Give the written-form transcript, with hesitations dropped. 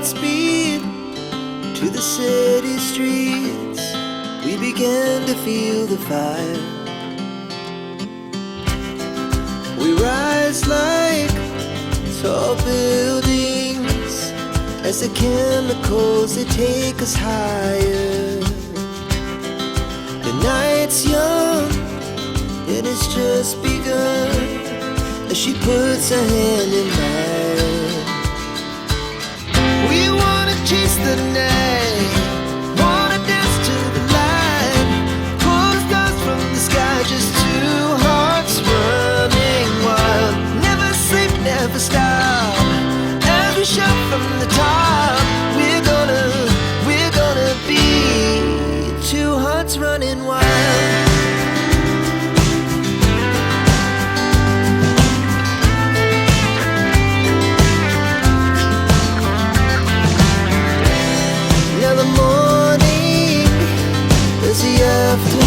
Godspeed to the city streets. We began to feel the fire. We rise like tall buildings as the chemicals, they take us higher. The night's young and it's just begun as she puts her hand in mine. We wanna chase the night, wanna dance to the light, pull the stars from the sky, just two hearts running wild. Never sleep, never stop, as we shout from the top. We're gonna be two hearts running wild. Now the morning is the afternoon.